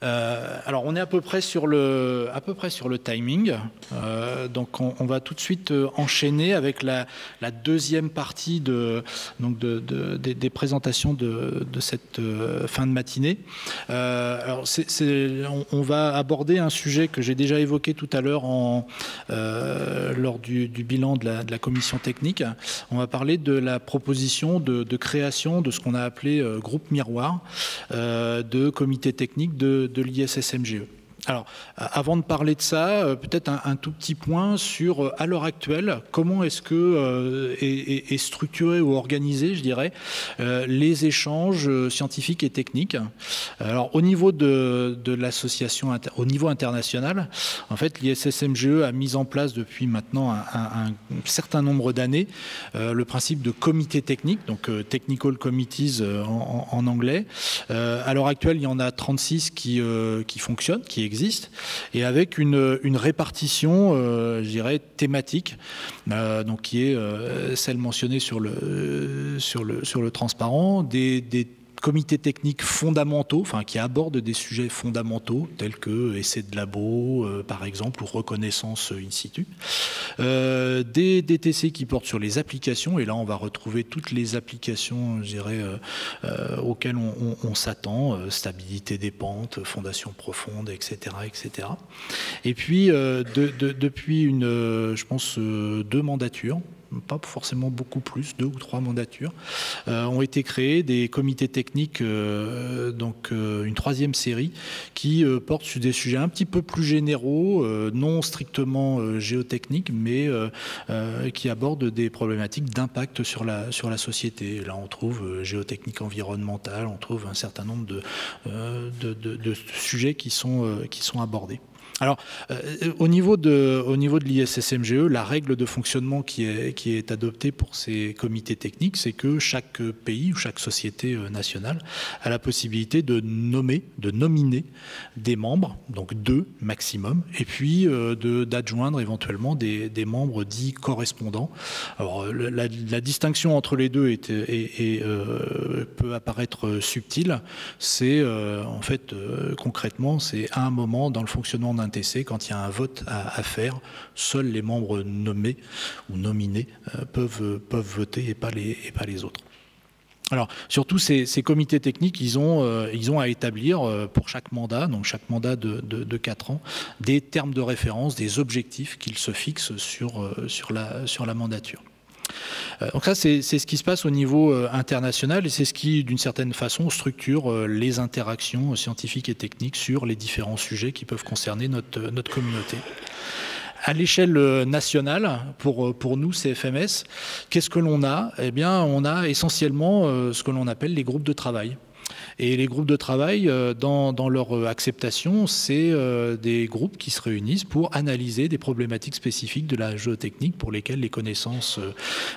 Alors, on est à peu près sur le timing. Donc, on va tout de suite enchaîner avec la deuxième partie des présentations de cette fin de matinée. Alors, on va aborder un sujet que j'ai déjà évoqué tout à l'heure lors du bilan de la commission technique. On va parler de la proposition de création de ce qu'on a appelé groupe miroir de comité technique de l'ISSMGE. Alors, avant de parler de ça, peut-être un tout petit point sur, à l'heure actuelle, comment est-ce que est structuré ou organisé, je dirais, les échanges scientifiques et techniques. Alors, au niveau de l'association, au niveau international, en fait, l'ISSMGE a mis en place depuis maintenant un certain nombre d'années le principe de comité technique, donc Technical Committees en anglais. À l'heure actuelle, il y en a 36 qui fonctionnent, qui existent, et avec une répartition, je dirais, thématique, donc qui est celle mentionnée sur le transparent, des comités techniques fondamentaux, enfin qui abordent des sujets fondamentaux tels que essais de labo, par exemple, ou reconnaissance in situ. Des DTC qui portent sur les applications, et là on va retrouver toutes les applications, je dirais, auxquelles on s'attend, stabilité des pentes, fondation profonde, etc., etc. Et puis depuis je pense 2 mandatures, pas forcément beaucoup plus, 2 ou 3 mandatures, ont été créés des comités techniques, donc une 3e série qui porte sur des sujets un petit peu plus généraux, non strictement géotechniques, mais qui abordent des problématiques d'impact sur la société. Là, on trouve géotechnique environnementale, on trouve un certain nombre de sujets qui sont abordés. Alors, au niveau de l'ISSMGE, la règle de fonctionnement qui est adoptée pour ces comités techniques, c'est que chaque pays ou chaque société nationale a la possibilité de nominer des membres, donc 2 maximum, et puis d'adjoindre éventuellement des membres dits correspondants. Alors, la distinction entre les deux peut apparaître subtile. C'est en fait, concrètement, c'est à un moment dans le fonctionnement d'un TC, quand il y a un vote à faire, seuls les membres nommés ou nominés peuvent voter et pas les autres. Alors, surtout, ces comités techniques, ils ont à établir pour chaque mandat, donc chaque mandat de 4 ans, des termes de référence, des objectifs qu'ils se fixent sur la mandature. Donc ça, c'est ce qui se passe au niveau international, et c'est ce qui, d'une certaine façon, structure les interactions scientifiques et techniques sur les différents sujets qui peuvent concerner notre communauté. À l'échelle nationale, pour nous, CFMS, qu'est-ce que l'on a? Eh bien, on a essentiellement ce que l'on appelle les groupes de travail. Et les groupes de travail, dans leur acceptation, c'est des groupes qui se réunissent pour analyser des problématiques spécifiques de la géotechnique pour lesquelles les connaissances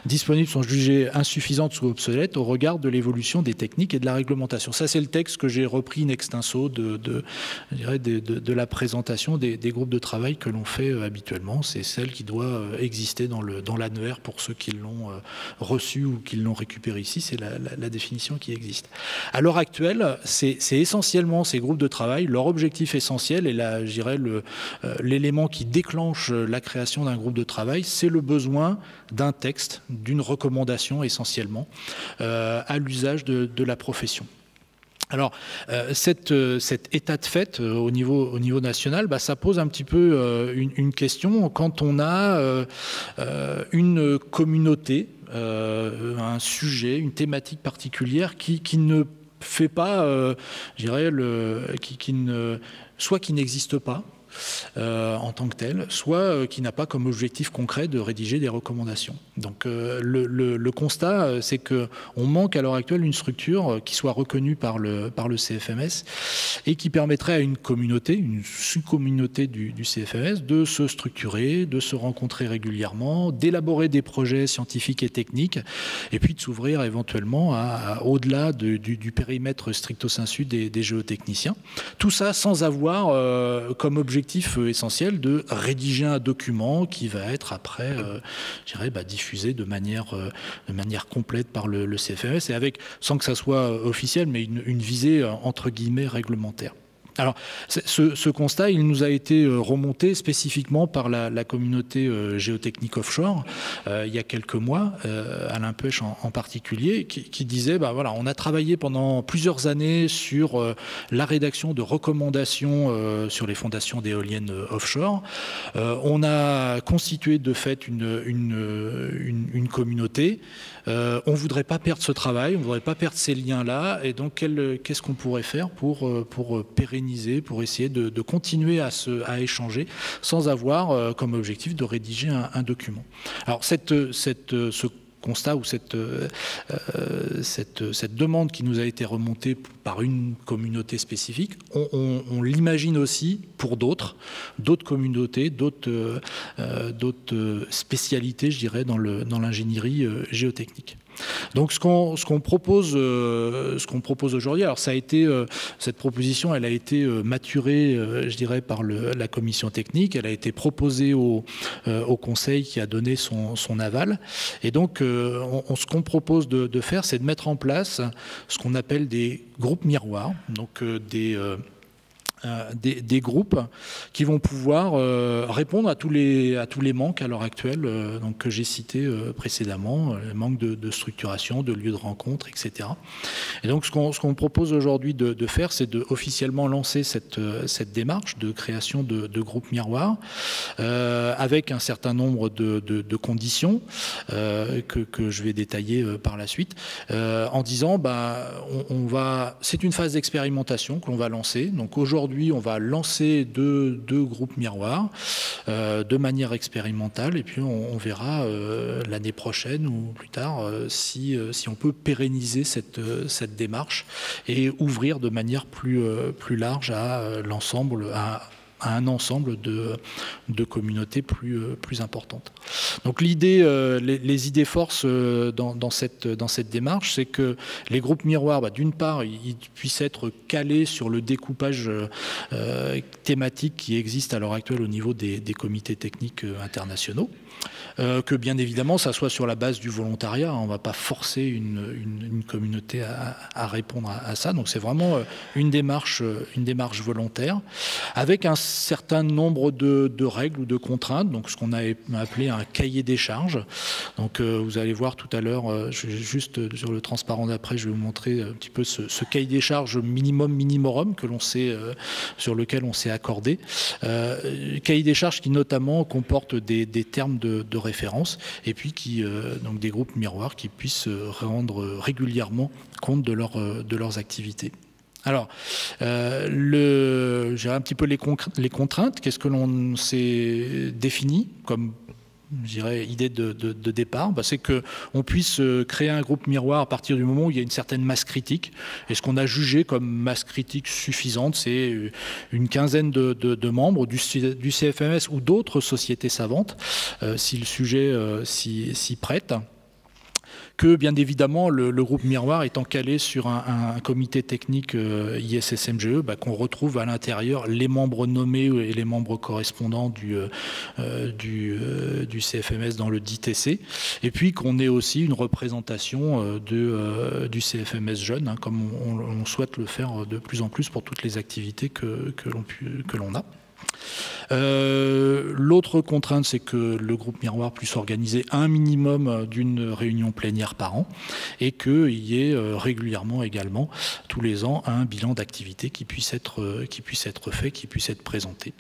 disponibles sont jugées insuffisantes ou obsolètes au regard de l'évolution des techniques et de la réglementation. Ça, c'est le texte que j'ai repris in extenso de la présentation des groupes de travail que l'on fait habituellement. C'est celle qui doit exister dans l'annuaire pour ceux qui l'ont reçu ou qui l'ont récupéré ici. C'est la définition qui existe. À l'heure actuelle, c'est essentiellement ces groupes de travail, leur objectif essentiel, et là, je dirais, l'élément qui déclenche la création d'un groupe de travail, c'est le besoin d'un texte, d'une recommandation essentiellement, à l'usage de la profession. Alors, cet état de fait au niveau national, ça pose un petit peu une question quand on a une communauté, un sujet, une thématique particulière qui ne fait pas, je dirais, soit qui n'existe pas en tant que tel, soit qui n'a pas comme objectif concret de rédiger des recommandations. Donc le constat, c'est qu'on manque à l'heure actuelle une structure qui soit reconnue par le CFMS et qui permettrait à une communauté, une sous-communauté du CFMS, de se structurer, de se rencontrer régulièrement, d'élaborer des projets scientifiques et techniques, et puis de s'ouvrir éventuellement au-delà du périmètre stricto sensu des géotechniciens. Tout ça sans avoir comme objectif essentiel de rédiger un document qui va être après, je dirais, diffusé de manière complète par le CFMS, et avec, sans que ça soit officiel, mais une visée entre guillemets réglementaire. Alors, ce constat, il nous a été remonté spécifiquement par la communauté géotechnique offshore il y a quelques mois, Alain Pêche en particulier, qui disait, bah, voilà, on a travaillé pendant plusieurs années sur la rédaction de recommandations sur les fondations d'éoliennes offshore. On a constitué de fait une communauté. On ne voudrait pas perdre ce travail, on ne voudrait pas perdre ces liens-là, et donc qu'est-ce qu'on pourrait faire pour pérenniser, pour essayer de continuer à échanger sans avoir comme objectif de rédiger un document. Alors ce constat ou cette demande qui nous a été remontée par une communauté spécifique, on l'imagine aussi pour d'autres communautés, d'autres spécialités, je dirais, dans l'ingénierie géotechnique. Donc ce qu'on propose aujourd'hui, alors ça a été cette proposition, elle a été maturée, je dirais, par la commission technique, elle a été proposée au conseil qui a donné son aval, et donc ce qu'on propose de faire, c'est de mettre en place ce qu'on appelle des groupes miroirs, donc des groupes qui vont pouvoir répondre à tous les manques à l'heure actuelle donc que j'ai cités précédemment, manque de structuration, de lieux de rencontre, etc. Et donc ce qu'on propose aujourd'hui de faire, c'est de officiellement lancer cette démarche de création de groupes miroirs avec un certain nombre de conditions que je vais détailler par la suite, en disant c'est une phase d'expérimentation que l'on va lancer. Donc aujourd'hui, on va lancer deux groupes miroirs de manière expérimentale, et puis on verra l'année prochaine ou plus tard si on peut pérenniser cette démarche et ouvrir de manière plus large à l'ensemble, à un ensemble de communautés plus importantes. Donc l'idée, les idées forces dans cette démarche, c'est que les groupes miroirs, d'une part, ils puissent être calés sur le découpage thématique qui existe à l'heure actuelle au niveau des comités techniques internationaux, que bien évidemment ça soit sur la base du volontariat, on ne va pas forcer une communauté à répondre à ça, donc c'est vraiment une démarche volontaire, avec un certain nombre de règles ou de contraintes, donc ce qu'on a appelé un cahier des charges. Donc vous allez voir tout à l'heure, juste sur le transparent d'après, je vais vous montrer un petit peu ce cahier des charges minimum que l'on sait, sur lequel on s'est accordé. Cahier des charges qui notamment comporte des termes de référence, et puis donc des groupes miroirs qui puissent rendre régulièrement compte de leurs activités. Alors, j'ai un petit peu les contraintes. Qu'est-ce que l'on s'est défini comme, je dirais, idée de départ? C'est qu'on puisse créer un groupe miroir à partir du moment où il y a une certaine masse critique. Et ce qu'on a jugé comme masse critique suffisante, c'est une quinzaine de membres du CFMS ou d'autres sociétés savantes, si le sujet s'y prête. Que bien évidemment le groupe miroir étant calé sur un comité technique ISSMGE, qu'on retrouve à l'intérieur les membres nommés et les membres correspondants du CFMS dans le dit TC, et puis qu'on ait aussi une représentation du CFMS jeune, comme on souhaite le faire de plus en plus pour toutes les activités que l'on a. L'autre contrainte, c'est que le groupe miroir puisse organiser un minimum d'une réunion plénière par an, et qu'il y ait régulièrement également, tous les ans, un bilan d'activité qui puisse être fait, qui puisse être présenté.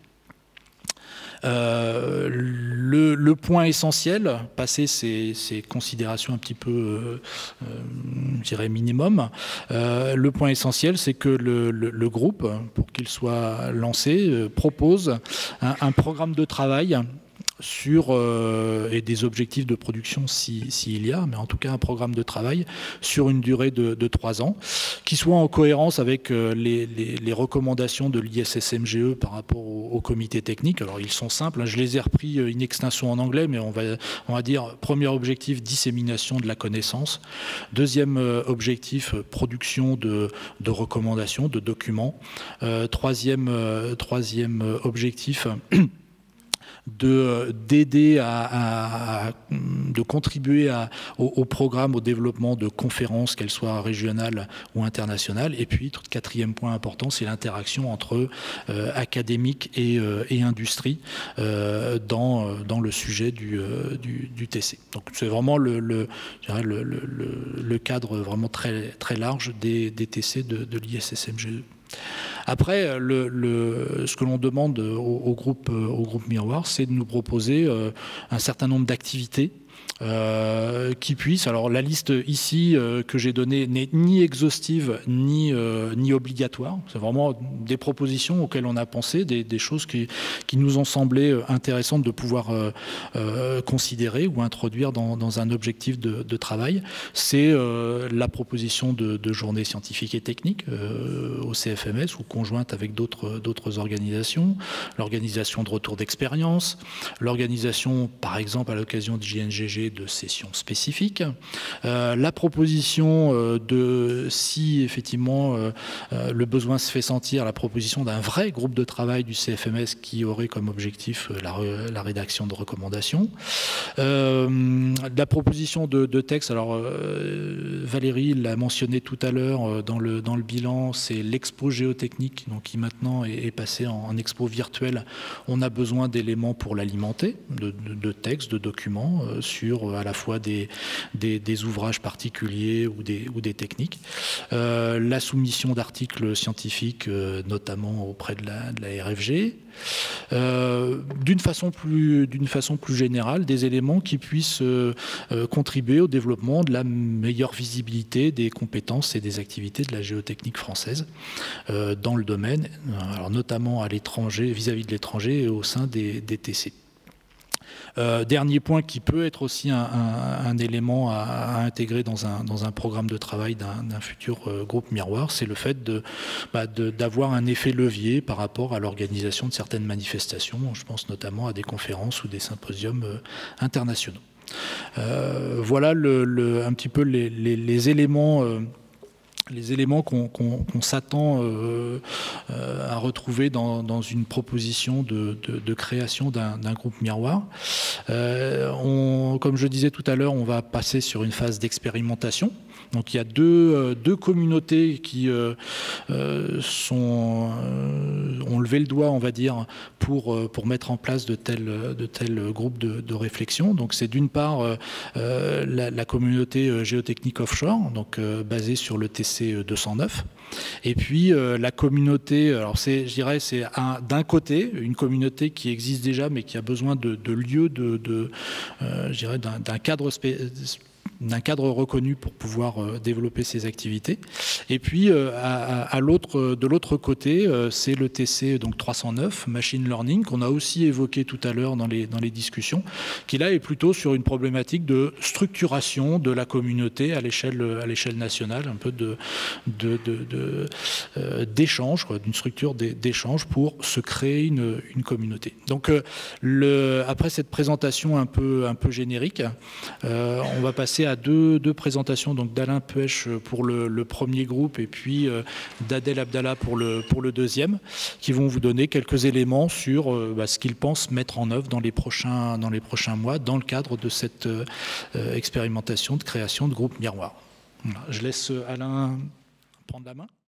Le point essentiel, passer ces considérations un petit peu, je dirais, minimum, le point essentiel, c'est que le groupe, pour qu'il soit lancé, propose un programme de travail et des objectifs de production s'il y a, mais en tout cas un programme de travail sur une durée de 3 ans, qui soit en cohérence avec les recommandations de l'ISSMGE par rapport au comité technique. Alors ils sont simples, je les ai repris in extenso en anglais, mais on va dire premier objectif, dissémination de la connaissance. Deuxième objectif, production de recommandations, de documents. Troisième objectif, d'aider de contribuer au programme, au développement de conférences, qu'elles soient régionales ou internationales. Et puis, quatrième point important, c'est l'interaction entre académique et industrie dans le sujet du TC. Donc, c'est vraiment le cadre vraiment très, très large des TC de l'ISSMGE. Après, ce que l'on demande au groupe Miroir, c'est de nous proposer un certain nombre d'activités qui puissent. Alors la liste ici que j'ai donnée n'est ni exhaustive ni obligatoire. C'est vraiment des propositions auxquelles on a pensé, des choses qui nous ont semblé intéressantes de pouvoir considérer ou introduire dans un objectif de travail. C'est la proposition de journées scientifiques et techniques au CFMS ou conjointe avec d'autres organisations, l'organisation de retours d'expérience, l'organisation par exemple à l'occasion du JNGG de sessions spécifiques, la proposition si effectivement le besoin se fait sentir, la proposition d'un vrai groupe de travail du CFMS qui aurait comme objectif la rédaction de recommandations, la proposition de texte. Alors Valérie l'a mentionné tout à l'heure dans le bilan, c'est l'expo géotechnique donc, qui maintenant est passé en expo virtuelle. On a besoin d'éléments pour l'alimenter, de textes, de documents sur à la fois des ouvrages particuliers ou des techniques. La soumission d'articles scientifiques, notamment auprès de la RFG. D'une façon plus générale, des éléments qui puissent contribuer au développement de la meilleure visibilité des compétences et des activités de la géotechnique française dans le domaine, alors notamment à l'étranger, vis-à-vis de l'étranger et au sein des TC. Dernier point qui peut être aussi un élément à intégrer dans un programme de travail d'un futur groupe Miroir, c'est le fait d'avoir un effet levier par rapport à l'organisation de certaines manifestations. Je pense notamment à des conférences ou des symposiums internationaux. Voilà un petit peu les éléments qu'on s'attend à retrouver dans une proposition de création d'un groupe Miroir. Comme je disais tout à l'heure, on va passer sur une phase d'expérimentation. Donc il y a deux communautés qui ont levé le doigt, on va dire, pour mettre en place de tels groupes de réflexion. Donc c'est d'une part la communauté géotechnique offshore, donc basée sur le TC 209, et puis la communauté, alors je dirais c'est d'un côté une communauté qui existe déjà mais qui a besoin de lieux je dirais d'un cadre reconnu pour pouvoir développer ses activités. Et puis, de l'autre côté, c'est le TC donc 309, Machine Learning, qu'on a aussi évoqué tout à l'heure dans les discussions, qui là est plutôt sur une problématique de structuration de la communauté à l'échelle nationale, un peu d'échange, d'une structure d'échange pour se créer une communauté. Donc, après cette présentation un peu générique, on va passer à deux présentations, donc d'Alain Puech pour le premier groupe et puis d'Adel Abdallah pour le deuxième, qui vont vous donner quelques éléments sur ce qu'ils pensent mettre en œuvre dans les prochains mois dans le cadre de cette expérimentation de création de groupe Miroir. Voilà, je laisse Alain prendre la main.